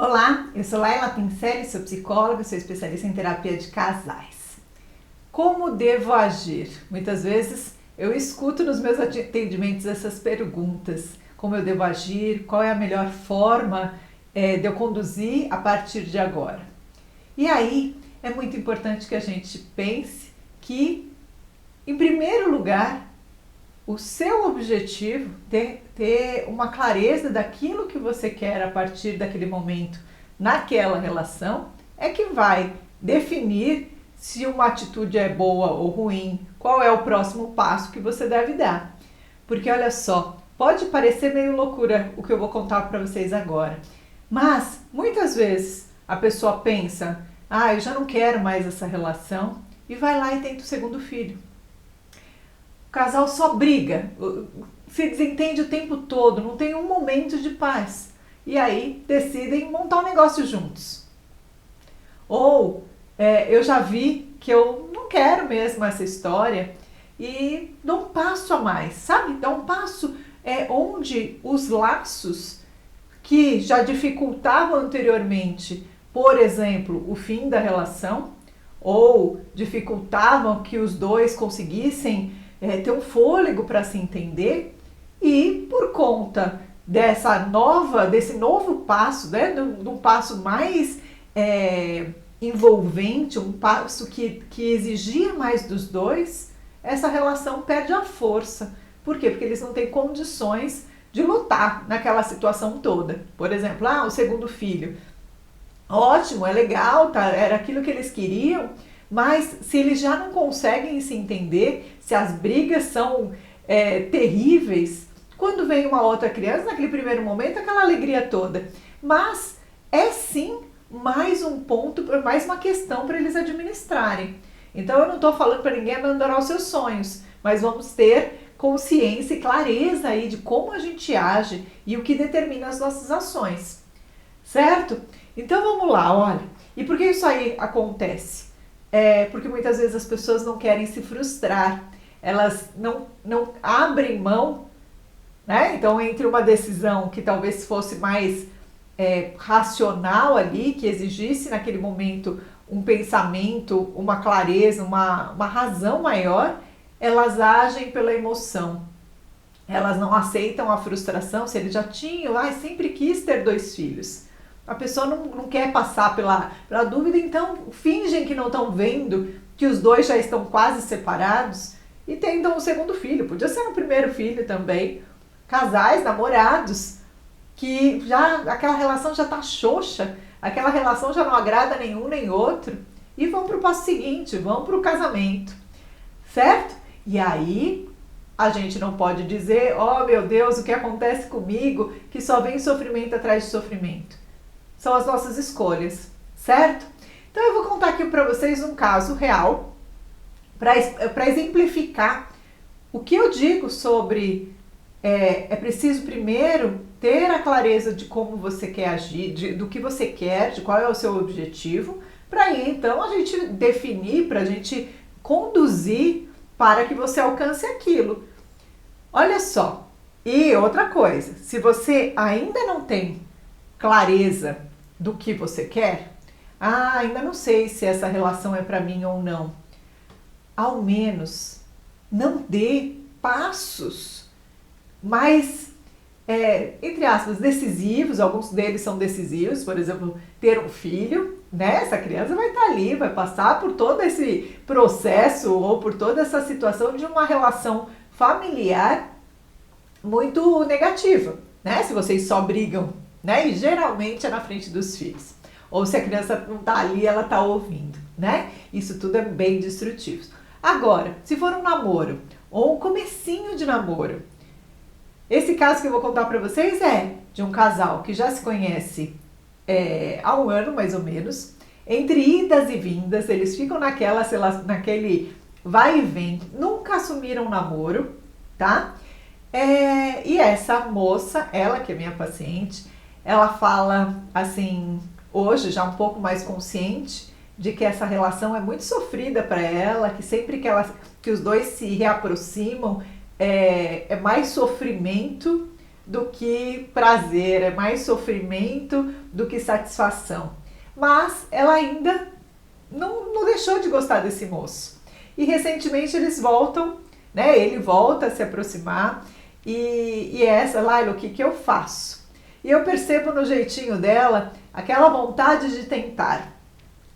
Olá, eu sou Laila Pincelli, sou psicóloga, sou especialista em terapia de casais. Como devo agir? Muitas vezes eu escuto nos meus atendimentos essas perguntas. Como eu devo agir? Qual é a melhor forma de eu conduzir a partir de agora? E aí é muito importante que a gente pense que, em primeiro lugar, o seu objetivo, ter uma clareza daquilo que você quer a partir daquele momento naquela relação, é que vai definir se uma atitude é boa ou ruim, qual é o próximo passo que você deve dar. Porque olha só, pode parecer meio loucura o que eu vou contar para vocês agora, mas muitas vezes a pessoa pensa, eu já não quero mais essa relação, e vai lá e tenta o segundo filho. O casal só briga, se desentende o tempo todo, não tem um momento de paz. E aí decidem montar um negócio juntos. Ou eu já vi que eu não quero mesmo essa história e dou um passo a mais, sabe? Dá um passo onde os laços que já dificultavam anteriormente, por exemplo, o fim da relação, ou dificultavam que os dois conseguissem ter um fôlego para se entender, e por conta desse novo passo, de um passo mais envolvente, um passo que exigia mais dos dois, essa relação perde a força. Por quê? Porque eles não têm condições de lutar naquela situação toda. Por exemplo, o segundo filho. Ótimo, é legal, tá? Era aquilo que eles queriam, mas se eles já não conseguem se entender, se as brigas são terríveis, quando vem uma outra criança, naquele primeiro momento, aquela alegria toda. Mas é sim mais um ponto, mais uma questão para eles administrarem. Então eu não estou falando para ninguém abandonar os seus sonhos, mas vamos ter consciência e clareza aí de como a gente age e o que determina as nossas ações. Certo? Então vamos lá, olha. E por que isso aí acontece? Porque muitas vezes as pessoas não querem se frustrar, elas não abrem mão, né? Então, entre uma decisão que talvez fosse mais racional ali, que exigisse naquele momento um pensamento, uma clareza, uma razão maior, elas agem pela emoção. Elas não aceitam a frustração, se eles já tinham, sempre quis ter 2 filhos. A pessoa não quer passar pela dúvida, então fingem que não estão vendo que os 2 já estão quase separados e tentam um segundo filho. Podia ser um primeiro filho também. Casais, namorados, que já aquela relação já está xoxa, aquela relação já não agrada nenhum nem outro, e vão para o passo seguinte, vão para o casamento, certo? E aí a gente não pode dizer, meu Deus, o que acontece comigo, que só vem sofrimento atrás de sofrimento. São as nossas escolhas, certo? Então eu vou contar aqui para vocês um caso real para exemplificar o que eu digo sobre é preciso primeiro ter a clareza de como você quer agir, do que você quer, de qual é o seu objetivo, para aí então a gente definir, para a gente conduzir para que você alcance aquilo. Olha só, e outra coisa, se você ainda não tem clareza do que você quer, ainda não sei se essa relação é para mim ou não. Ao menos não dê passos mais, entre aspas, decisivos. Alguns deles são decisivos, por exemplo, ter um filho, né? Essa criança vai estar ali, vai passar por todo esse processo ou por toda essa situação de uma relação familiar muito negativa, né? Se vocês só brigam, né? E geralmente é na frente dos filhos. Ou se a criança não está ali, ela está ouvindo, né? Isso tudo é bem destrutivo. Agora, se for um namoro ou um comecinho de namoro, esse caso que eu vou contar para vocês é de um casal que já se conhece há um ano mais ou menos. Entre idas e vindas, eles ficam naquele vai e vem, nunca assumiram um namoro, tá? E essa moça, ela que é minha paciente, ela fala assim, hoje já um pouco mais consciente, de que essa relação é muito sofrida para ela, que sempre que os dois se reaproximam, é mais sofrimento do que prazer, é mais sofrimento do que satisfação. Mas ela ainda não deixou de gostar desse moço. E recentemente eles voltam, né? Ele volta a se aproximar e essa, Laila, o que eu faço? E eu percebo no jeitinho dela aquela vontade de tentar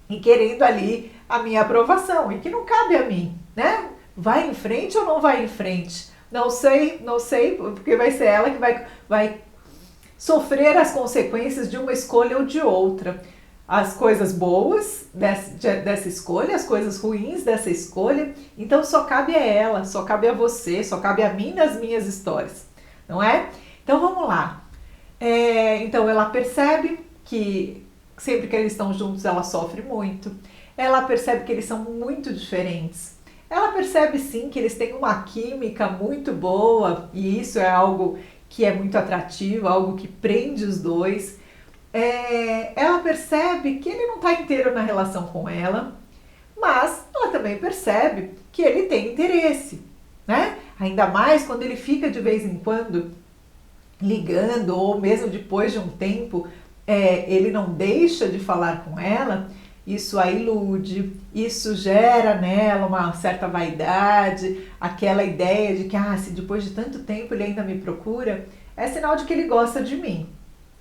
e querendo ali a minha aprovação e que não cabe a mim, né? Vai em frente ou não vai em frente? Não sei, porque vai ser ela que vai sofrer as consequências de uma escolha ou de outra. As coisas boas dessa escolha, as coisas ruins dessa escolha. Então só cabe a ela, só cabe a você, só cabe a mim nas minhas histórias, não é? Então vamos lá. Então ela percebe que sempre que eles estão juntos ela sofre muito. Ela percebe que eles são muito diferentes. Ela percebe sim que eles têm uma química muito boa e isso é algo que é muito atrativo, algo que prende os dois. Ela percebe que ele não está inteiro na relação com ela, mas ela também percebe que ele tem interesse, né? Ainda mais quando ele fica de vez em quando ligando ou mesmo depois de um tempo ele não deixa de falar com ela. Isso a ilude, isso gera nela uma certa vaidade, aquela ideia de que se depois de tanto tempo ele ainda me procura, é sinal de que ele gosta de mim,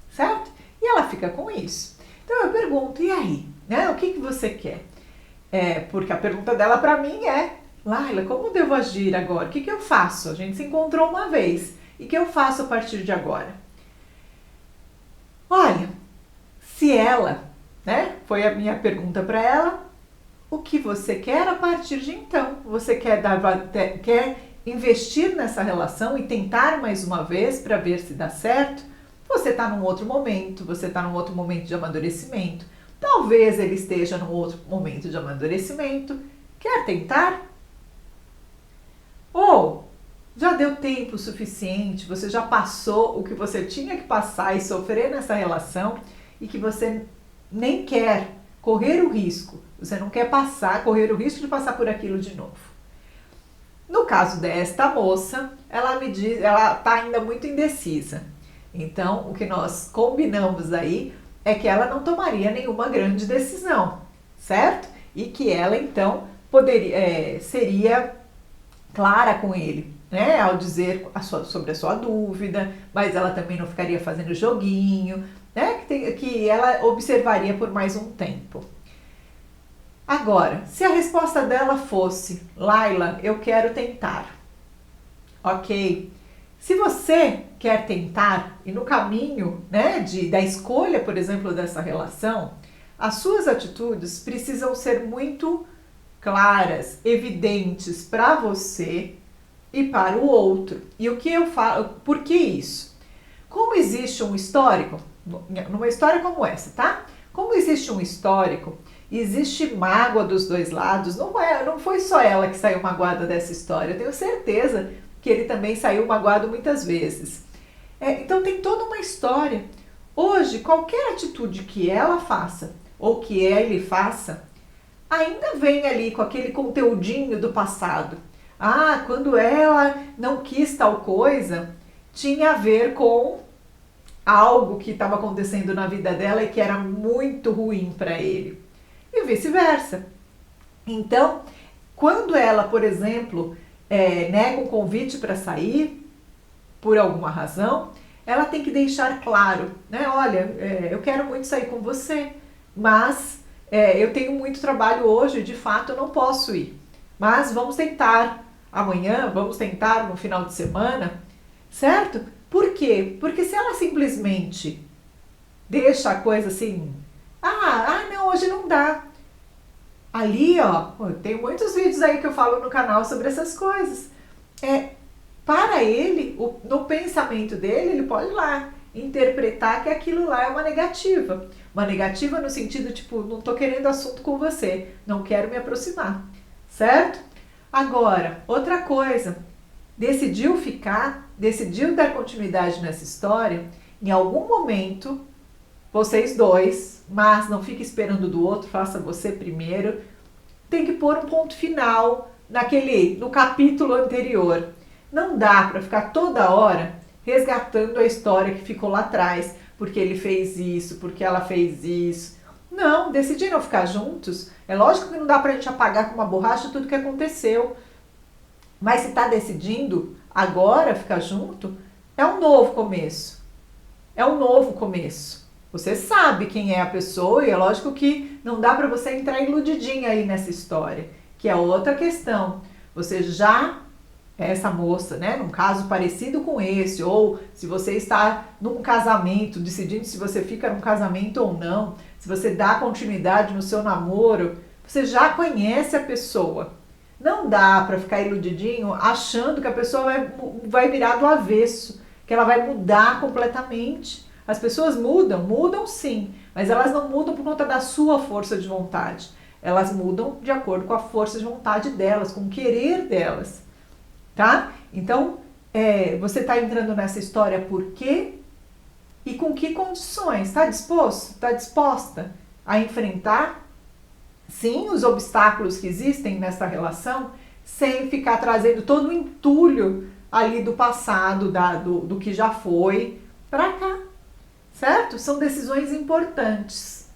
certo? E ela fica com isso. Então eu pergunto, e aí? Né? O que você quer? Porque a pergunta dela para mim é, Laila, como devo agir agora? O que eu faço? A gente se encontrou uma vez. E o que eu faço a partir de agora? Olha, se ela... né? Foi a minha pergunta para ela. O que você quer a partir de então? Você quer investir nessa relação e tentar mais uma vez para ver se dá certo? Você está num outro momento, você está num outro momento de amadurecimento. Talvez ele esteja num outro momento de amadurecimento. Quer tentar? Ou já deu tempo suficiente, você já passou o que você tinha que passar e sofrer nessa relação e que você nem quer correr o risco, você não quer correr o risco de passar por aquilo de novo. No caso desta moça, ela está ainda muito indecisa. Então, o que nós combinamos aí é que ela não tomaria nenhuma grande decisão, certo? E que ela, então, seria clara com ele, né? Ao dizer sobre a sua dúvida, mas ela também não ficaria fazendo joguinho, né? Que ela observaria por mais um tempo. Agora, se a resposta dela fosse, Laila, eu quero tentar. Ok. Se você quer tentar e no caminho, né, da escolha, por exemplo, dessa relação, as suas atitudes precisam ser muito claras, evidentes para você e para o outro. E o que eu falo, por que isso? Como existe um histórico, numa história como essa, tá? Como existe um histórico, existe mágoa dos dois lados, não foi só ela que saiu magoada dessa história, eu tenho certeza que ele também saiu magoado muitas vezes. Então tem toda uma história. Hoje, qualquer atitude que ela faça ou que ele faça, ainda vem ali com aquele conteúdinho do passado. Quando ela não quis tal coisa, tinha a ver com algo que estava acontecendo na vida dela e que era muito ruim para ele. E vice-versa. Então, quando ela, por exemplo, nega um convite para sair, por alguma razão, ela tem que deixar claro, né? Olha, eu quero muito sair com você, mas eu tenho muito trabalho hoje, de fato eu não posso ir. Mas vamos tentar amanhã, vamos tentar no final de semana, certo? Por quê? Porque se ela simplesmente deixa a coisa assim, não, hoje não dá. Ali, tem muitos vídeos aí que eu falo no canal sobre essas coisas. Para ele, no pensamento dele, ele pode ir lá interpretar que aquilo lá é uma negativa. Uma negativa no sentido, tipo, não tô querendo assunto com você, não quero me aproximar, certo? Agora, outra coisa, decidiu dar continuidade nessa história, em algum momento, vocês dois, mas não fique esperando do outro, faça você primeiro, tem que pôr um ponto final no capítulo anterior. Não dá para ficar toda hora resgatando a história que ficou lá atrás, porque ele fez isso, porque ela fez isso. Não, decidiram ficar juntos. É lógico que não dá pra gente apagar com uma borracha tudo que aconteceu. Mas se está decidindo agora ficar junto, é um novo começo. É um novo começo. Você sabe quem é a pessoa e é lógico que não dá para você entrar iludidinha aí nessa história, que é outra questão. Você já é essa moça, né, num caso parecido com esse, ou se você está num casamento, decidindo se você fica num casamento ou não, se você dá continuidade no seu namoro, você já conhece a pessoa. Não dá para ficar iludidinho achando que a pessoa vai virar do avesso, que ela vai mudar completamente. As pessoas mudam, mudam sim, mas elas não mudam por conta da sua força de vontade. Elas mudam de acordo com a força de vontade delas, com o querer delas, tá? Então, você está entrando nessa história por quê e com que condições? Está disposto? Está disposta a enfrentar, sim, os obstáculos que existem nessa relação, sem ficar trazendo todo o entulho ali do passado, do que já foi, para cá, certo? São decisões importantes,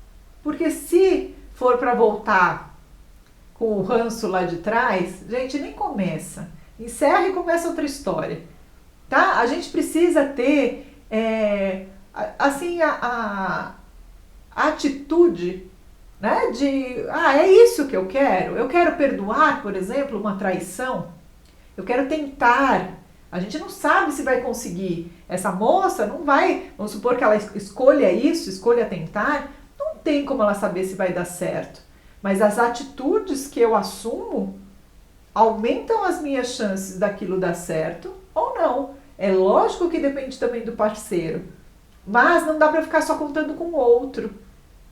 porque se for para voltar com o ranço lá de trás, gente, nem começa. Encerra e começa outra história, tá? A gente precisa ter, assim, a atitude, né, é isso que eu quero perdoar, por exemplo, uma traição, eu quero tentar. A gente não sabe se vai conseguir. Essa moça não vai, vamos supor que ela escolha isso, escolha tentar, não tem como ela saber se vai dar certo. Mas as atitudes que eu assumo aumentam as minhas chances daquilo dar certo ou não. É lógico que depende também do parceiro, mas não dá para ficar só contando com o outro,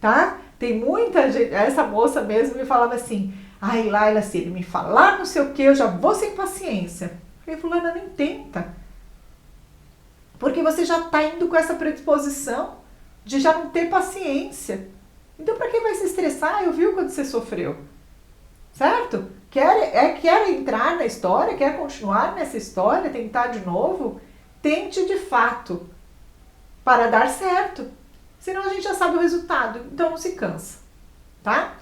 tá? Tem muita gente, essa moça mesmo me falava assim, ai Laila, se ele me falar não sei o que, eu já vou sem paciência. Eu falei, fulana, nem tenta. Porque você já está indo com essa predisposição de já não ter paciência. Então para que vai se estressar? Eu vi quando você sofreu. Certo? Quer entrar na história, quer continuar nessa história, tentar de novo? Tente de fato, para dar certo. Senão a gente já sabe o resultado, então não se cansa, tá?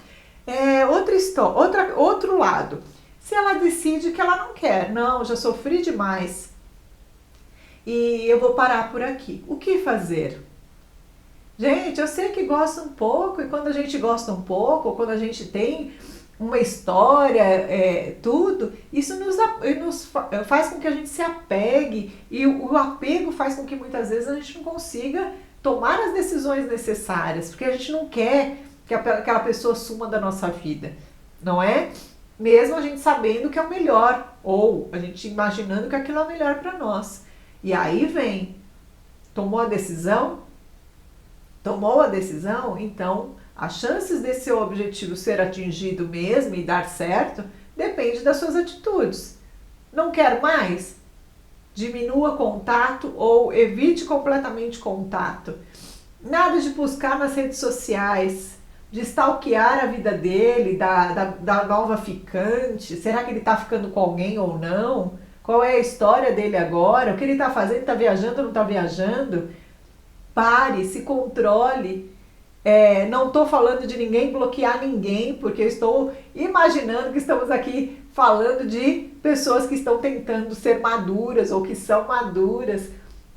Outro lado, se ela decide que ela não quer, não, já sofri demais e eu vou parar por aqui, o que fazer? Gente, eu sei que gosta um pouco e quando a gente gosta um pouco, ou quando a gente tem uma história, tudo, isso nos faz com que a gente se apegue e o apego faz com que muitas vezes a gente não consiga tomar as decisões necessárias, porque a gente não quer que aquela pessoa suma da nossa vida, não é? Mesmo a gente sabendo que é o melhor, ou a gente imaginando que aquilo é o melhor para nós. E aí vem, tomou a decisão, então as chances desse seu objetivo ser atingido mesmo e dar certo depende das suas atitudes. Não quer mais? Diminua contato ou evite completamente contato. Nada de buscar nas redes sociais, de stalkear a vida dele, da nova ficante. Será que ele está ficando com alguém ou não? Qual é a história dele agora? O que ele está fazendo? Está viajando ou não está viajando? Pare, se controle. Não estou falando de ninguém bloquear ninguém, porque eu estou imaginando que estamos aqui falando de pessoas que estão tentando ser maduras ou que são maduras.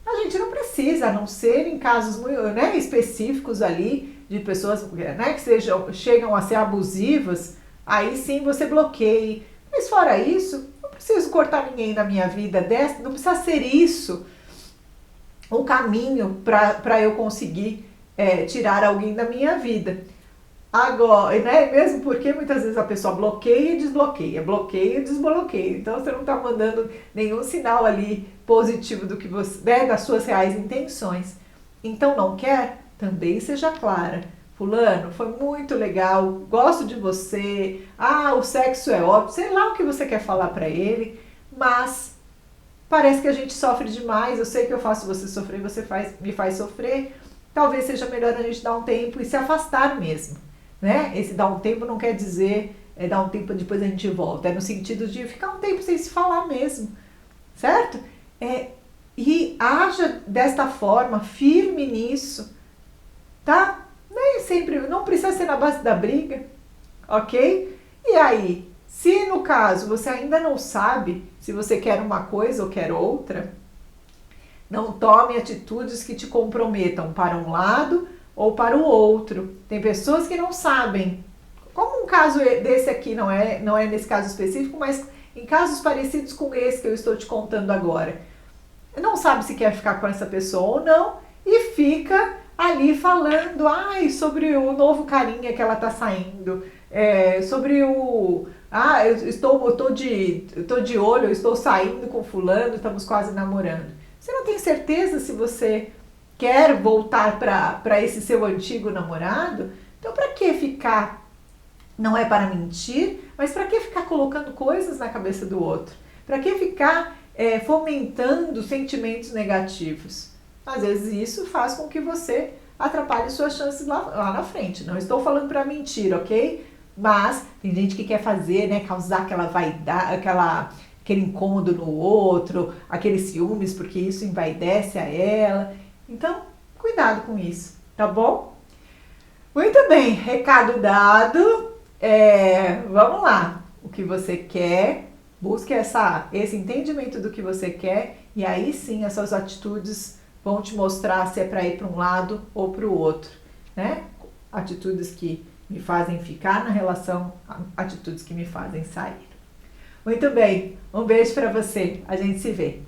A gente não precisa, a não ser em casos muito, né, específicos ali, de pessoas, né, que chegam a ser abusivas, aí sim você bloqueie. Mas fora isso, não preciso cortar ninguém da minha vida, não precisa ser isso o caminho para eu conseguir tirar alguém da minha vida. Agora, né, mesmo porque muitas vezes a pessoa bloqueia e desbloqueia, bloqueia e desbloqueia. Então você não está mandando nenhum sinal ali positivo do que você, né, das suas reais intenções. Então não quer? Também seja clara. Fulano, foi muito legal, gosto de você, o sexo é ótimo, sei lá o que você quer falar para ele, mas parece que a gente sofre demais, eu sei que eu faço você sofrer, você me faz sofrer, talvez seja melhor a gente dar um tempo e se afastar mesmo. Né? Esse dar um tempo não quer dizer dar um tempo depois a gente volta, é no sentido de ficar um tempo sem se falar mesmo, certo? e haja desta forma, firme nisso, tá? Nem sempre, não precisa ser na base da briga, ok? E aí, se no caso você ainda não sabe se você quer uma coisa ou quer outra, não tome atitudes que te comprometam para um lado ou para o outro. Tem pessoas que não sabem. Como um caso desse aqui não é nesse caso específico, mas em casos parecidos com esse que eu estou te contando agora. Não sabe se quer ficar com essa pessoa ou não e fica ali falando sobre o novo carinha que ela tá saindo, sobre o... eu tô de olho, eu estou saindo com fulano, estamos quase namorando. Você não tem certeza se você quer voltar para esse seu antigo namorado? Então, para que ficar? Não é para mentir, mas para que ficar colocando coisas na cabeça do outro? Para que ficar fomentando sentimentos negativos? Às vezes isso faz com que você atrapalhe suas chances lá na frente. Não estou falando para mentir, ok? Mas tem gente que quer fazer, né, causar aquela vaidade, aquele incômodo no outro, aqueles ciúmes, porque isso envaidece a ela. Então, cuidado com isso, tá bom? Muito bem, recado dado. Vamos lá. O que você quer, busque esse entendimento do que você quer e aí sim as suas atitudes vão te mostrar se é para ir para um lado ou para o outro, né? Atitudes que me fazem ficar na relação, atitudes que me fazem sair. Muito bem, um beijo para você, a gente se vê.